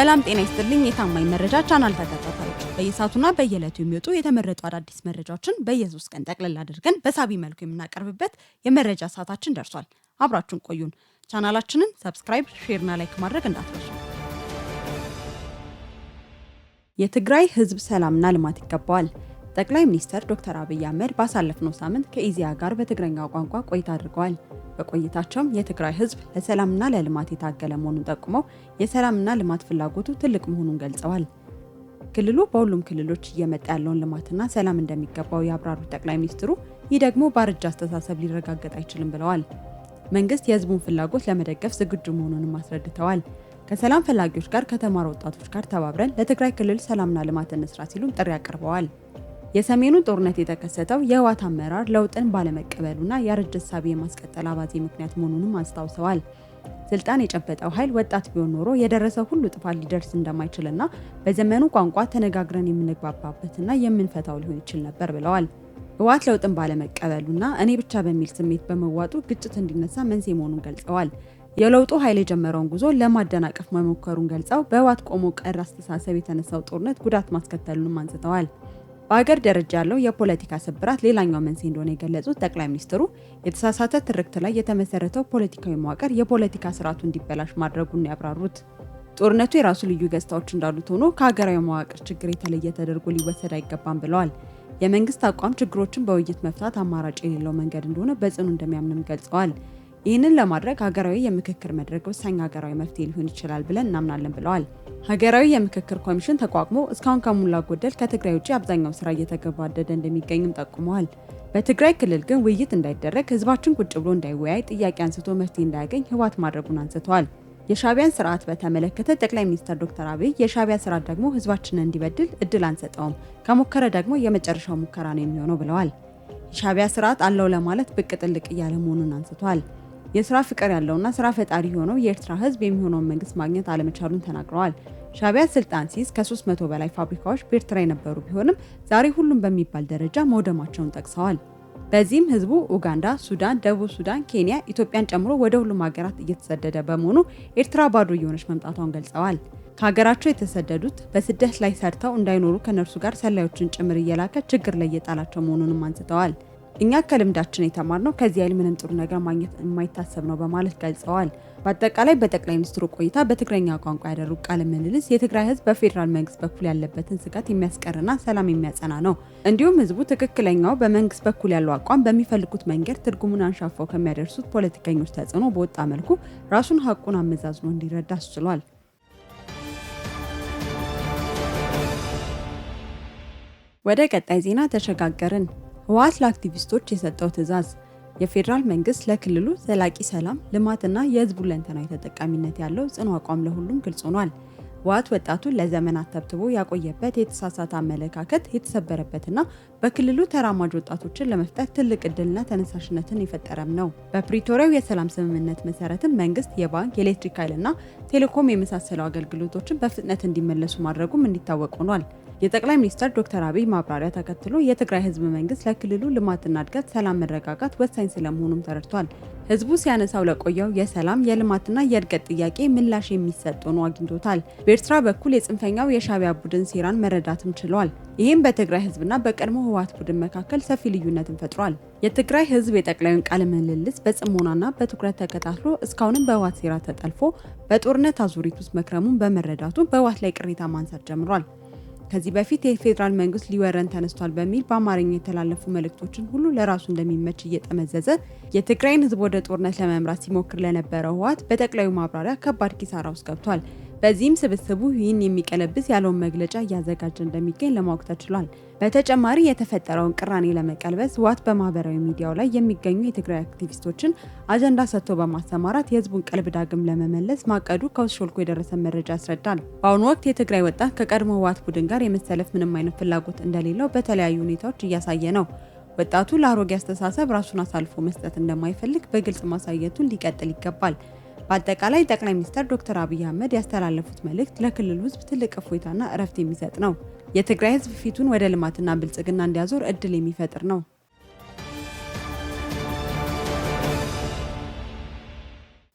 ሰላም ጤና ይስጥልኝ የታማኝ መረጃ ቻናል ተከታታዮች በየሳቱና በየዕለቱ የሚወጡ የተመረጡ አዳዲስ መረጃዎችን በየሶስት ቀን ጠቅለል አድርገን በሳቢ መልኩ የምናቀርብበት የመረጃ ሰዓታችን ደርሷል። አብራችሁን ቆዩን። ቻናላችንን ሰብስክራይብ፣ ሼርና ላይክ ማድረግ እንዳትረሱ። የትግራይ ህዝብ ሰላምና ልማት ይገባዋል። ጠቅላይ ሚኒስትር ዶክተር አብይ አህመድ ባሳለፍነው ሳምንት ከኢዜአ ጋር በትግረኛው ቋንቋ ቆይታ አድርገዋል። በቆይታቸውም የትግራይ ህዝብ ለሰላምና ለልማት የታገለ መሆኑን ጠቁመው የሰላምና ልማት ፍላጎቱ ትልቅ መሆኑን ገልጸዋል። ክልሉ በሁሉም ክልሎች እየመጣ ያለውን ልማትና ሰላም እንደሚገባው ያብራሩት ጠቅላይ ሚኒስትሩ ይህ ደግሞ ባረጀ አስተሳሰብ ሊረጋገጥ አይችልም ብለዋል። መንግስት የህዝቡን ፍላጎት ለመደገፍ ዝግጁ መሆኑንም አስረድተዋል። ከሰላም ፈላጊዎች ጋር ከተማሩ ወጣቶች ጋር ተባብረን ለትግራይ ክልል ሰላምና ልማት እንስራ ሲሉም ጥሪ አቅርበዋል። የሰሜኑ ጦርነት የተከሰተው የህወሓት አመራር ለውጥን ባለመቀበሉና ያረጀ እሳቤ የማስቀጠል አባዜ ምክንያት መሆኑንም አስታውሰዋል። ስልጣን የጨበጠው ኃይል ወጣት ቢሆን ኖሮ የደረሰው ሁሉ ጥፋት ሊደርስ እንደማይችልና በዘመኑ ቋንቋ ተነጋግረን የምንግባባበትና የምንፈታው ሊሆን ይችል ነበር ብለዋል። ህወሓት ለውጥን ባለመቀበሉና እኔ ብቻ በሚል ስሜት በመዋጡ ግጭት እንዲነሳ መንስኤ መሆኑን ገልጸዋል። የለውጡ ኃይል የጀመረውን ጉዞ ለማደናቀፍ መሞከሩን ገልጸው በህወሓት ቆሞ ቀር አስተሳሰብ የተነሳው ጦርነት ጉዳት ማስከተሉንም አንስተዋል። በሀገር ደረጃ ያለው የፖለቲካ ስብራት ሌላኛው መንስኤ እንደሆነ የገለጹት ጠቅላይ ሚኒስትሩ የተሳሳተ ትርክት ላይ የተመሰረተው ፖለቲካዊ መዋቅር የፖለቲካ ስርዓቱ እንዲበላሽ ማድረጉን ያብራሩት። ጦርነቱ የራሱ ልዩ ገጽታዎች እንዳሉት ሆኖ ከሀገራዊ መዋቅር ችግር የተለየ ተደርጎ ሊወሰድ አይገባም ብለዋል። የመንግስት አቋም ችግሮችን በውይይት መፍታት አማራጭ የሌለው መንገድ እንደሆነ በጽኑ እንደሚያምንም ገልጸዋል። ይህንን ለማድረግ ሀገራዊ የምክክር መድረክ ወሳኝ ሀገራዊ መፍትሄ ሊሆን ይችላል ብለን እናምናለን ብለዋል። ሀገራዊ የምክክር ኮሚሽን ተቋቁሞ እስካሁን ከሞላ ጎደል ከትግራይ ውጭ አብዛኛው ስራ እየተገባደደ እንደሚገኝም ጠቁመዋል። በትግራይ ክልል ግን ውይይት እንዳይደረግ ህዝባችን ቁጭ ብሎ እንዳይወያይ ጥያቄ አንስቶ መፍትሄ እንዳያገኝ ህወሓት ማድረጉን አንስተዋል። የሻዕቢያን ስርዓት በተመለከተ ጠቅላይ ሚኒስትር ዶክተር አብይ የሻዕቢያ ስርዓት ደግሞ ህዝባችንን እንዲበድል እድል አንሰጠውም፣ ከሞከረ ደግሞ የመጨረሻው ሙከራ ነው የሚሆነው ብለዋል። የሻዕቢያ ስርዓት አለው ለማለት ብቅ ጥልቅ እያለ መሆኑን አንስተዋል። የስራ ፍቅር ያለውና ስራ ፈጣሪ የሆነው የኤርትራ ህዝብ የሚሆነውን መንግስት ማግኘት አለመቻሉን ተናግረዋል። ሻዕቢያ ስልጣን ሲይዝ ከ300 በላይ ፋብሪካዎች በኤርትራ የነበሩ ቢሆንም ዛሬ ሁሉም በሚባል ደረጃ መውደማቸውን ጠቅሰዋል። በዚህም ህዝቡ ኡጋንዳ፣ ሱዳን፣ ደቡብ ሱዳን፣ ኬንያ፣ ኢትዮጵያን ጨምሮ ወደ ሁሉም ሀገራት እየተሰደደ በመሆኑ ኤርትራ ባዶ እየሆነች መምጣቷን ገልጸዋል። ከሀገራቸው የተሰደዱት በስደት ላይ ሰርተው እንዳይኖሩ ከነርሱ ጋር ሰላዮችን ጭምር እየላከ ችግር ላይ እየጣላቸው መሆኑንም አንስተዋል። እኛ ከልምዳችን የተማርነው ከዚህ ኃይል ምንም ጥሩ ነገር ማግኘት የማይታሰብ ነው በማለት ገልጸዋል። በአጠቃላይ በጠቅላይ ሚኒስትሩ ቆይታ በትግረኛ ቋንቋ ያደረጉ ቃለ ምልልስ የትግራይ ህዝብ በፌዴራል መንግስት በኩል ያለበትን ስጋት የሚያስቀርና ሰላም የሚያጸና ነው። እንዲሁም ህዝቡ ትክክለኛው በመንግስት በኩል ያለው አቋም በሚፈልጉት መንገድ ትርጉሙን አንሻፈው ከሚያደርሱት ፖለቲከኞች ተጽዕኖ በወጣ መልኩ ራሱን ሀቁን አመዛዝኖ እንዲረዳ አስችሏል። ወደ ቀጣይ ዜና ተሸጋገርን። ህወሓት ለአክቲቪስቶች የሰጠው ትዕዛዝ። የፌዴራል መንግስት ለክልሉ ዘላቂ ሰላም፣ ልማትና የህዝቡ ሁለንተናዊ ተጠቃሚነት ያለው ጽኑ አቋም ለሁሉም ግልጽ ሆኗል። ህወሓት ወጣቱን ለዘመናት ተብትቦ ያቆየበት የተሳሳተ አመለካከት የተሰበረበትና በክልሉ ተራማጅ ወጣቶችን ለመፍጠር ትልቅ እድልና ተነሳሽነትን የፈጠረም ነው። በፕሪቶሪያው የሰላም ስምምነት መሰረትም መንግስት የባንክ፣ የኤሌክትሪክ ኃይልና ቴሌኮም የመሳሰሉ አገልግሎቶችን በፍጥነት እንዲመለሱ ማድረጉም እንዲታወቅ ሆኗል። የጠቅላይ ሚኒስትር ዶክተር አብይ ማብራሪያ ተከትሎ የትግራይ ህዝብ መንግስት ለክልሉ ልማትና እድገት፣ ሰላም፣ መረጋጋት ወሳኝ ስለመሆኑም ተረድቷል። ህዝቡ ሲያነሳው ለቆየው የሰላም የልማትና የእድገት ጥያቄ ምላሽ የሚሰጥ ሆኖ አግኝቶታል። በኤርትራ በኩል የጽንፈኛው የሻዕቢያ ቡድን ሴራን መረዳትም ችሏል። ይህም በትግራይ ህዝብና በቀድሞ ህወሓት ቡድን መካከል ሰፊ ልዩነትን ፈጥሯል። የትግራይ ህዝብ የጠቅላዩን ቃለ ምልልስ በጽሞናና በትኩረት ተከታትሎ እስካሁንም በህወሓት ሴራ ተጠልፎ በጦርነት አዙሪት ውስጥ መክረሙን በመረዳቱ በህወሓት ላይ ቅሬታ ማንሳት ጀምሯል። ከዚህ በፊት የፌዴራል መንግስት ሊወረን ተነስቷል በሚል በአማርኛ የተላለፉ መልእክቶችን ሁሉ ለራሱ እንደሚመች እየጠመዘዘ የትግራይን ህዝብ ወደ ጦርነት ለመምራት ሲሞክር ለነበረው ህወሓት በጠቅላዩ ማብራሪያ ከባድ ኪሳራ ውስጥ ገብቷል። በዚህም ስብስቡ ይህን የሚቀለብስ ያለውን መግለጫ እያዘጋጀ እንደሚገኝ ለማወቅ ተችሏል። በተጨማሪ የተፈጠረውን ቅራኔ ለመቀልበስ ህወሓት በማህበራዊ ሚዲያው ላይ የሚገኙ የትግራይ አክቲቪስቶችን አጀንዳ ሰጥቶ በማሰማራት የህዝቡን ቀልብ ዳግም ለመመለስ ማቀዱ ከውስጥ ሾልኮ የደረሰ መረጃ ያስረዳል። በአሁኑ ወቅት የትግራይ ወጣት ከቀድሞ ህወሓት ቡድን ጋር የመሰለፍ ምንም አይነት ፍላጎት እንደሌለው በተለያዩ ሁኔታዎች እያሳየ ነው። ወጣቱ ለአሮጌ አስተሳሰብ ራሱን አሳልፎ መስጠት እንደማይፈልግ በግልጽ ማሳየቱን ሊቀጥል ይገባል። በአጠቃላይ ጠቅላይ ሚኒስትር ዶክተር አብይ አህመድ ያስተላለፉት መልእክት ለክልሉ ህዝብ ትልቅ እፎይታና እረፍት የሚሰጥ ነው። የትግራይ ህዝብ ፊቱን ወደ ልማትና ብልጽግና እንዲያዞር እድል የሚፈጥር ነው።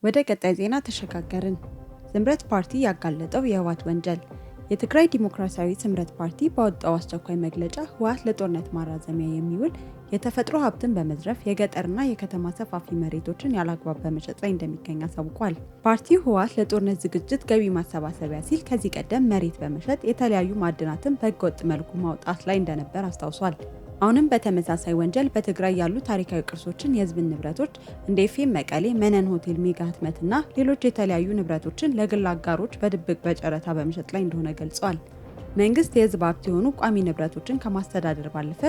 ወደ ቀጣይ ዜና ተሸጋገርን። ስምረት ፓርቲ ያጋለጠው የህወሓት ወንጀል። የትግራይ ዲሞክራሲያዊ ስምረት ፓርቲ ባወጣው አስቸኳይ መግለጫ ህወሓት ለጦርነት ማራዘሚያ የሚውል የተፈጥሮ ሀብትን በመዝረፍ የገጠርና የከተማ ሰፋፊ መሬቶችን ያላግባብ በመሸጥ ላይ እንደሚገኝ አሳውቋል። ፓርቲው ህወሓት ለጦርነት ዝግጅት ገቢ ማሰባሰቢያ ሲል ከዚህ ቀደም መሬት በመሸጥ የተለያዩ ማዕድናትን በህገወጥ መልኩ ማውጣት ላይ እንደነበር አስታውሷል። አሁንም በተመሳሳይ ወንጀል በትግራይ ያሉ ታሪካዊ ቅርሶችን፣ የህዝብን ንብረቶች እንደ ኤፍኤም መቀሌ፣ መነን ሆቴል፣ ሜጋ ህትመትና ሌሎች የተለያዩ ንብረቶችን ለግል አጋሮች በድብቅ በጨረታ በመሸጥ ላይ እንደሆነ ገልጿል። መንግስት የህዝብ ሀብት የሆኑ ቋሚ ንብረቶችን ከማስተዳደር ባለፈ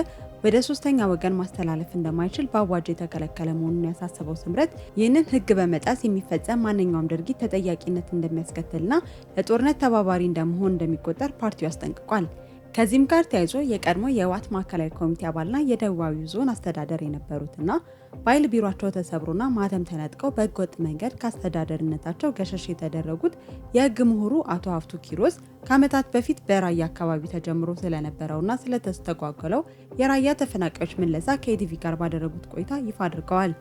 ወደ ሶስተኛ ወገን ማስተላለፍ እንደማይችል በአዋጅ የተከለከለ መሆኑን ያሳሰበው ስምረት ይህንን ህግ በመጣስ የሚፈጸም ማንኛውም ድርጊት ተጠያቂነት እንደሚያስከትልና ለጦርነት ተባባሪ እንደመሆን እንደሚቆጠር ፓርቲው አስጠንቅቋል። ከዚህም ጋር ተያይዞ የቀድሞ የህወሓት ማዕከላዊ ኮሚቴ አባልና የደቡባዊ ዞን አስተዳደር የነበሩትና በኃይል ቢሯቸው ተሰብሮና ማህተም ተነጥቀው በህገወጥ መንገድ ከአስተዳደርነታቸው ገሸሽ የተደረጉት የህግ ምሁሩ አቶ ሀፍቱ ኪሮስ ከዓመታት በፊት በራያ አካባቢ ተጀምሮ ስለነበረውና ስለተስተጓጎለው የራያ ተፈናቃዮች ምለሳ ከኢቲቪ ጋር ባደረጉት ቆይታ ይፋ አድርገዋል።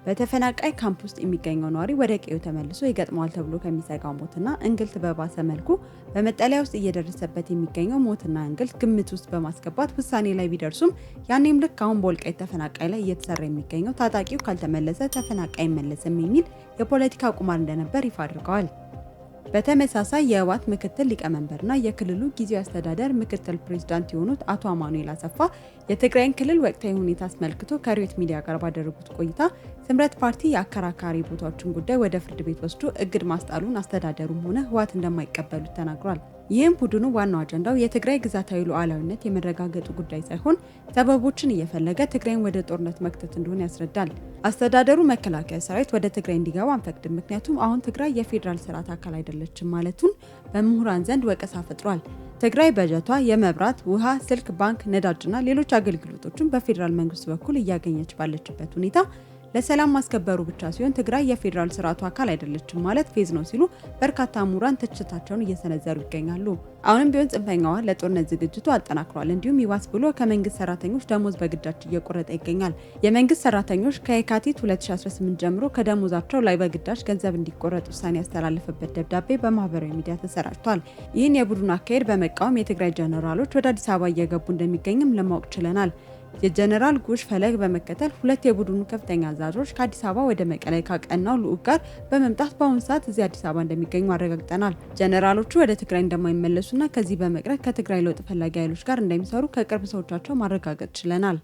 በተፈናቃይ ካምፕ ውስጥ የሚገኘው ነዋሪ ወደ ቀዬው ተመልሶ ይገጥመዋል ተብሎ ከሚሰጋው ሞትና እንግልት በባሰ መልኩ በመጠለያ ውስጥ እየደረሰበት የሚገኘው ሞትና እንግልት ግምት ውስጥ በማስገባት ውሳኔ ላይ ቢደርሱም ያኔም ልክ አሁን በወልቃይት ተፈናቃይ ላይ እየተሰራ የሚገኘው ታጣቂው ካልተመለሰ ተፈናቃይ አይመለስም የሚል የፖለቲካ ቁማር እንደነበር ይፋ አድርገዋል። በተመሳሳይ የህወሓት ምክትል ሊቀመንበርና የክልሉ ጊዜያዊ አስተዳደር ምክትል ፕሬዝዳንት የሆኑት አቶ አማኑኤል አሰፋ የትግራይን ክልል ወቅታዊ ሁኔታ አስመልክቶ ከሪዮት ሚዲያ ጋር ባደረጉት ቆይታ ስምረት ፓርቲ የአከራካሪ ቦታዎችን ጉዳይ ወደ ፍርድ ቤት ወስዶ እግድ ማስጣሉን አስተዳደሩም ሆነ ህወሓት እንደማይቀበሉት ተናግሯል። ይህም ቡድኑ ዋናው አጀንዳው የትግራይ ግዛታዊ ሉዓላዊነት የመረጋገጡ ጉዳይ ሳይሆን ሰበቦችን እየፈለገ ትግራይን ወደ ጦርነት መክተት እንደሆነ ያስረዳል። አስተዳደሩ መከላከያ ሰራዊት ወደ ትግራይ እንዲገባ አንፈቅድም፣ ምክንያቱም አሁን ትግራይ የፌዴራል ስርዓት አካል አይደለችም ማለቱን በምሁራን ዘንድ ወቀሳ ፈጥሯል። ትግራይ በጀቷ የመብራት፣ ውሃ፣ ስልክ፣ ባንክ፣ ነዳጅና ሌሎች አገልግሎቶችን በፌዴራል መንግስት በኩል እያገኘች ባለችበት ሁኔታ ለሰላም ማስከበሩ ብቻ ሲሆን ትግራይ የፌዴራል ስርዓቱ አካል አይደለችም ማለት ፌዝ ነው ሲሉ በርካታ ምሁራን ትችታቸውን እየሰነዘሩ ይገኛሉ። አሁንም ቢሆን ጽንፈኛዋ ለጦርነት ዝግጅቱ አጠናክሯል። እንዲሁም ይባስ ብሎ ከመንግስት ሰራተኞች ደሞዝ በግዳጅ እየቆረጠ ይገኛል። የመንግስት ሰራተኞች ከየካቲት 2018 ጀምሮ ከደሞዛቸው ላይ በግዳጅ ገንዘብ እንዲቆረጥ ውሳኔ ያስተላለፈበት ደብዳቤ በማህበራዊ ሚዲያ ተሰራጭቷል። ይህን የቡድኑ አካሄድ በመቃወም የትግራይ ጀነራሎች ወደ አዲስ አበባ እየገቡ እንደሚገኝም ለማወቅ ችለናል። የጀነራል ጉሽ ፈለግ በመከተል ሁለት የቡድኑ ከፍተኛ አዛዦች ከአዲስ አበባ ወደ መቀሌ ካቀናው ልዑክ ጋር በመምጣት በአሁኑ ሰዓት እዚህ አዲስ አበባ እንደሚገኙ አረጋግጠናል። ጀነራሎቹ ወደ ትግራይ እንደማይመለሱና ከዚህ በመቅረት ከትግራይ ለውጥ ፈላጊ ኃይሎች ጋር እንደሚሰሩ ከቅርብ ሰዎቻቸው ማረጋገጥ ችለናል።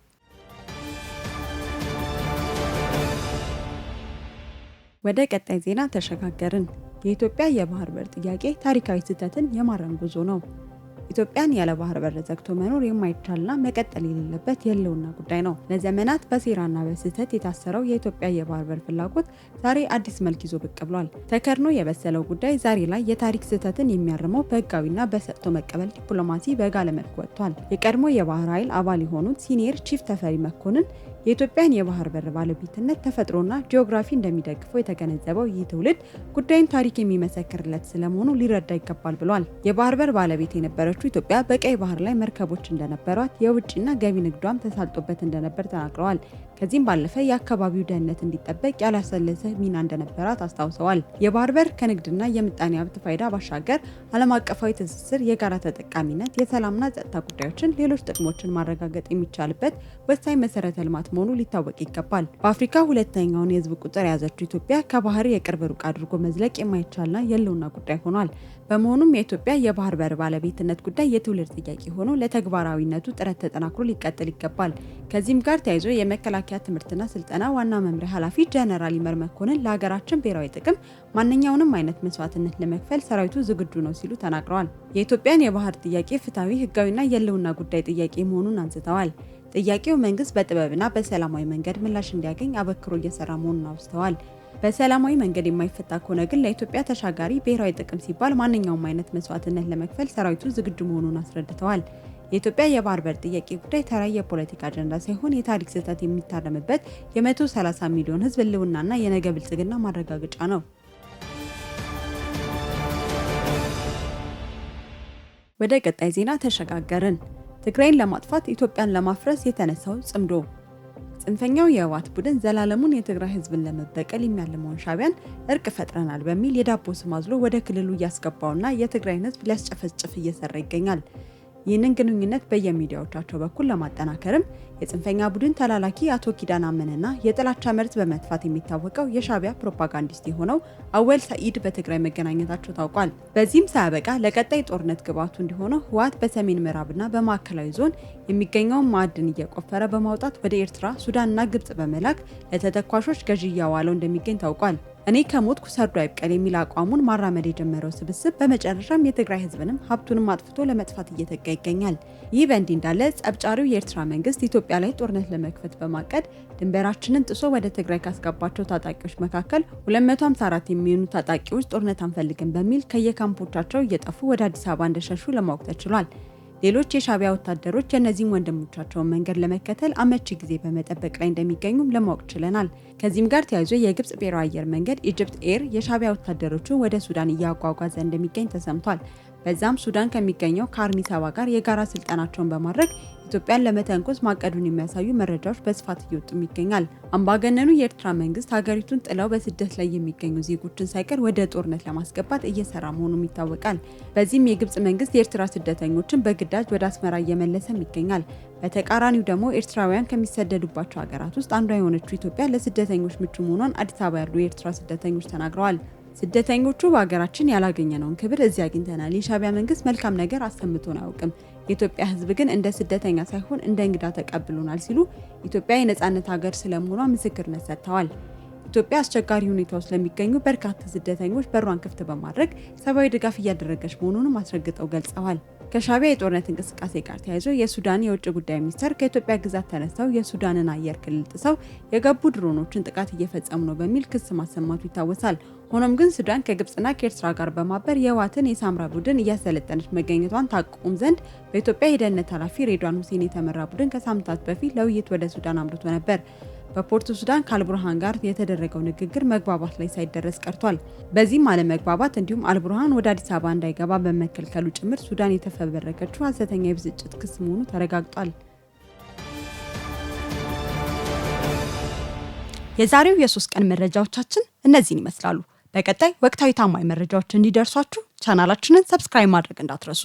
ወደ ቀጣይ ዜና ተሸጋገርን። የኢትዮጵያ የባህር በር ጥያቄ ታሪካዊ ስህተትን የማረም ጉዞ ነው። ኢትዮጵያን ያለ ባህር በር ዘግቶ መኖር የማይቻልና መቀጠል የሌለበት የህልውና ጉዳይ ነው። ለዘመናት በሴራና በስህተት የታሰረው የኢትዮጵያ የባህር በር ፍላጎት ዛሬ አዲስ መልክ ይዞ ብቅ ብሏል። ተከርኖ የበሰለው ጉዳይ ዛሬ ላይ የታሪክ ስህተትን የሚያርመው በህጋዊና በሰጥቶ መቀበል ዲፕሎማሲ በጋለ መልኩ ወጥቷል። የቀድሞ የባህር ኃይል አባል የሆኑት ሲኒየር ቺፍ ተፈሪ መኮንን የኢትዮጵያን የባህር በር ባለቤትነት ተፈጥሮና ጂኦግራፊ እንደሚደግፈው የተገነዘበው ይህ ትውልድ ጉዳዩን ታሪክ የሚመሰክርለት ስለመሆኑ ሊረዳ ይገባል ብሏል። የባህር በር ባለቤት የነበረችው ኢትዮጵያ በቀይ ባህር ላይ መርከቦች እንደነበሯት፣ የውጭና ገቢ ንግዷም ተሳልጦበት እንደነበር ተናግረዋል። ከዚህም ባለፈ የአካባቢው ደህንነት እንዲጠበቅ ያላሰለሰ ሚና እንደነበራት አስታውሰዋል። የባህር በር ከንግድና የምጣኔ ሀብት ፋይዳ ባሻገር ዓለም አቀፋዊ ትስስር፣ የጋራ ተጠቃሚነት፣ የሰላምና ጸጥታ ጉዳዮችን፣ ሌሎች ጥቅሞችን ማረጋገጥ የሚቻልበት ወሳኝ መሰረተ ልማት መሆኑ ሊታወቅ ይገባል። በአፍሪካ ሁለተኛውን የህዝብ ቁጥር የያዘችው ኢትዮጵያ ከባህር የቅርብ ሩቅ አድርጎ መዝለቅ የማይቻልና የህልውና ጉዳይ ሆኗል። በመሆኑም የኢትዮጵያ የባህር በር ባለቤትነት ጉዳይ የትውልድ ጥያቄ ሆኖ ለተግባራዊነቱ ጥረት ተጠናክሮ ሊቀጥል ይገባል። ከዚህም ጋር ተያይዞ የመከላከያ ትምህርትና ስልጠና ዋና መምሪያ ኃላፊ ጀነራል ይመር መኮንን ለሀገራችን ብሔራዊ ጥቅም ማንኛውንም አይነት መስዋዕትነት ለመክፈል ሰራዊቱ ዝግጁ ነው ሲሉ ተናግረዋል። የኢትዮጵያን የባህር ጥያቄ ፍትሐዊ፣ ህጋዊና የህልውና ጉዳይ ጥያቄ መሆኑን አንስተዋል። ጥያቄው መንግስት በጥበብና በሰላማዊ መንገድ ምላሽ እንዲያገኝ አበክሮ እየሰራ መሆኑን አውስተዋል። በሰላማዊ መንገድ የማይፈታ ከሆነ ግን ለኢትዮጵያ ተሻጋሪ ብሔራዊ ጥቅም ሲባል ማንኛውም አይነት መስዋዕትነት ለመክፈል ሰራዊቱ ዝግጁ መሆኑን አስረድተዋል። የኢትዮጵያ የባህር በር ጥያቄ ጉዳይ ተራ የፖለቲካ አጀንዳ ሳይሆን የታሪክ ስህተት የሚታረምበት የ130 ሚሊዮን ህዝብ ህልውናና የነገ ብልጽግና ማረጋገጫ ነው። ወደ ቀጣይ ዜና ተሸጋገርን። ትግራይን ለማጥፋት ኢትዮጵያን ለማፍረስ የተነሳው ጽምዶ። ጽንፈኛው የህወሓት ቡድን ዘላለሙን የትግራይ ህዝብን ለመበቀል የሚያልመውን ሻዕቢያን እርቅ ፈጥረናል በሚል የዳቦ ስም አዝሎ ወደ ክልሉ እያስገባውና የትግራይን ህዝብ ሊያስጨፈጭፍ እየሰራ ይገኛል። ይህንን ግንኙነት በየሚዲያዎቻቸው በኩል ለማጠናከርም የጽንፈኛ ቡድን ተላላኪ አቶ ኪዳን አመነና የጥላቻ መርዝ በመጥፋት የሚታወቀው የሻዕቢያ ፕሮፓጋንዲስት የሆነው አወል ሰኢድ በትግራይ መገናኘታቸው ታውቋል። በዚህም ሳያበቃ ለቀጣይ ጦርነት ግብዓቱ እንዲሆነው ህወሓት በሰሜን ምዕራብና በማዕከላዊ ዞን የሚገኘውን ማዕድን እየቆፈረ በማውጣት ወደ ኤርትራ፣ ሱዳንና ግብጽ በመላክ ለተተኳሾች ገዢ እያዋለው እንደሚገኝ ታውቋል። እኔ ከሞትኩ ሰርዶ አይብቀል የሚል አቋሙን ማራመድ የጀመረው ስብስብ በመጨረሻም የትግራይ ህዝብንም ሀብቱንም አጥፍቶ ለመጥፋት እየተጋ ይገኛል። ይህ በእንዲህ እንዳለ ጸብጫሪው የኤርትራ መንግስት ኢትዮጵያ ላይ ጦርነት ለመክፈት በማቀድ ድንበራችንን ጥሶ ወደ ትግራይ ካስገባቸው ታጣቂዎች መካከል 254 የሚሆኑ ታጣቂዎች ጦርነት አንፈልግም በሚል ከየካምፖቻቸው እየጠፉ ወደ አዲስ አበባ እንደሸሹ ለማወቅ ተችሏል። ሌሎች የሻዕቢያ ወታደሮች የእነዚህን ወንድሞቻቸውን መንገድ ለመከተል አመቺ ጊዜ በመጠበቅ ላይ እንደሚገኙም ለማወቅ ችለናል። ከዚህም ጋር ተያይዞ የግብጽ ብሔራዊ አየር መንገድ ኢጅፕት ኤር የሻዕቢያ ወታደሮቹን ወደ ሱዳን እያጓጓዘ እንደሚገኝ ተሰምቷል። በዛም ሱዳን ከሚገኘው ከአርሚ 7 ጋር የጋራ ስልጠናቸውን በማድረግ ኢትዮጵያን ለመተንኮስ ማቀዱን የሚያሳዩ መረጃዎች በስፋት እየወጡም ይገኛል። አምባገነኑ የኤርትራ መንግስት ሀገሪቱን ጥለው በስደት ላይ የሚገኙ ዜጎችን ሳይቀር ወደ ጦርነት ለማስገባት እየሰራ መሆኑም ይታወቃል። በዚህም የግብጽ መንግስት የኤርትራ ስደተኞችን በግዳጅ ወደ አስመራ እየመለሰም ይገኛል። በተቃራኒው ደግሞ ኤርትራውያን ከሚሰደዱባቸው ሀገራት ውስጥ አንዷ የሆነችው ኢትዮጵያ ለስደተኞች ምቹ መሆኗን አዲስ አበባ ያሉ የኤርትራ ስደተኞች ተናግረዋል። ስደተኞቹ በሀገራችን ያላገኘነውን ክብር እዚህ አግኝተናል። የሻዕቢያ መንግስት መልካም ነገር አሰምቶን አያውቅም። የኢትዮጵያ ህዝብ ግን እንደ ስደተኛ ሳይሆን እንደ እንግዳ ተቀብሎናል ሲሉ ኢትዮጵያ የነጻነት ሀገር ስለመሆኗ ምስክርነት ሰጥተዋል። ኢትዮጵያ አስቸጋሪ ሁኔታ ውስጥ ለሚገኙ በርካታ ስደተኞች በሯን ክፍት በማድረግ ሰብአዊ ድጋፍ እያደረገች መሆኑንም አስረግጠው ገልጸዋል። ከሻዕቢያ የጦርነት እንቅስቃሴ ጋር ተያይዞ የሱዳን የውጭ ጉዳይ ሚኒስትር ከኢትዮጵያ ግዛት ተነስተው የሱዳንን አየር ክልል ጥሰው የገቡ ድሮኖችን ጥቃት እየፈጸሙ ነው በሚል ክስ ማሰማቱ ይታወሳል። ሆኖም ግን ሱዳን ከግብጽና ከኤርትራ ጋር በማበር የህወሓትን የሳምራ ቡድን እያሰለጠነች መገኘቷን ታቆም ዘንድ በኢትዮጵያ የደህንነት ኃላፊ ሬድዋን ሁሴን የተመራ ቡድን ከሳምንታት በፊት ለውይይት ወደ ሱዳን አምርቶ ነበር። በፖርቱ ሱዳን ከአልቡርሃን ጋር የተደረገው ንግግር መግባባት ላይ ሳይደረስ ቀርቷል። በዚህም አለመግባባት እንዲሁም አልቡርሃን ወደ አዲስ አበባ እንዳይገባ በመከልከሉ ጭምር ሱዳን የተፈበረከችው ሐሰተኛ የብስጭት ክስ መሆኑ ተረጋግጧል። የዛሬው የ3 ቀን መረጃዎቻችን እነዚህን ይመስላሉ። በቀጣይ ወቅታዊ ታማኝ መረጃዎች እንዲደርሷችሁ ቻናላችንን ሰብስክራይብ ማድረግ እንዳትረሱ።